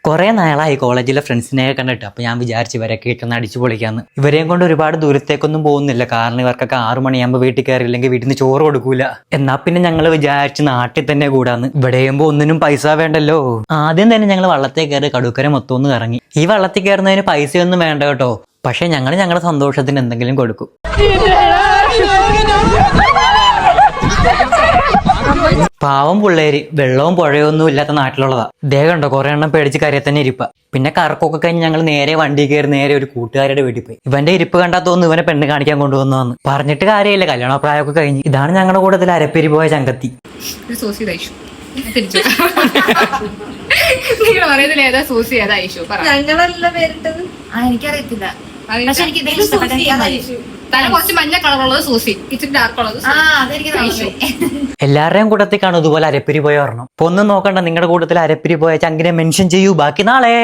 കുറെ നാളായി കോളേജിലെ ഫ്രണ്ട്സിനെ കണ്ടിട്ട്. അപ്പൊ ഞാൻ വിചാരിച്ചു ഇവരൊക്കെ ഇട്ടൊന്ന് അടിച്ചു പൊളിക്കാന്ന്. ഇവരെയും കൊണ്ട് ഒരുപാട് ദൂരത്തേക്കൊന്നും പോകുന്നില്ല, കാരണം ഇവർക്കൊക്കെ 6 മണിയാകുമ്പോൾ വീട്ടിൽ കയറിയില്ലെങ്കിൽ വീട്ടിൽ നിന്ന് ചോറ് കൊടുക്കൂല. എന്നാ പിന്നെ ഞങ്ങൾ വിചാരിച്ച് നാട്ടിൽ തന്നെ കൂടാന്ന്. ഇവിടെ ആകുമ്പോൾ ഒന്നിനും പൈസ വേണ്ടല്ലോ. ആദ്യം തന്നെ ഞങ്ങൾ വള്ളത്തിൽ കയറി കടുക്കര മൊത്തം ഒന്ന് ഇറങ്ങി. ഈ വള്ളത്തിൽ കയറുന്നതിന് പൈസയൊന്നും വേണ്ട കേട്ടോ, പക്ഷെ ഞങ്ങൾ ഞങ്ങളുടെ സന്തോഷത്തിന് എന്തെങ്കിലും കൊടുക്കും. പാവം പിള്ളേര്, വെള്ളവും പുഴയൊന്നും ഇല്ലാത്ത നാട്ടിലുള്ളതാ. ദേഹം ഉണ്ടോ കുറെ എണ്ണം പേടിച്ച് കരയെ തന്നെ ഇരിപ്പ. പിന്നെ കറക്കൊക്കെ കഴിഞ്ഞ് ഞങ്ങൾ നേരെ വണ്ടി കയറി നേരെ ഒരു കൂട്ടുകാരുടെ വീട്ടിൽ പോയി. ഇവന്റെ ഇരിപ്പ് കണ്ടാ തോന്നുന്നു ഇവനെ പെണ്ണ് കാണിക്കാൻ കൊണ്ടുവന്നു. പറഞ്ഞിട്ട് കാര്യമില്ല, കല്യാണപ്രായമൊക്കെ കഴിഞ്ഞ്. ഇതാണ് ഞങ്ങളുടെ കൂട്ടത്തിൽ അരപ്പേരി പോയ ചങ്കത്തി. എനിക്കറിയത്തില്ല. എല്ലാവരുടെയും കൂട്ടത്തിൽ കാണും ഇതുപോലെ അരപ്പിരി പോയ ഒരെണ്ണം. ഒന്നും നോക്കണ്ട, നിങ്ങളുടെ കൂട്ടത്തിൽ അരപ്പിരി പോയ ചങ്കിനെ മെൻഷൻ ചെയ്യൂ. ബാക്കി നാളെ.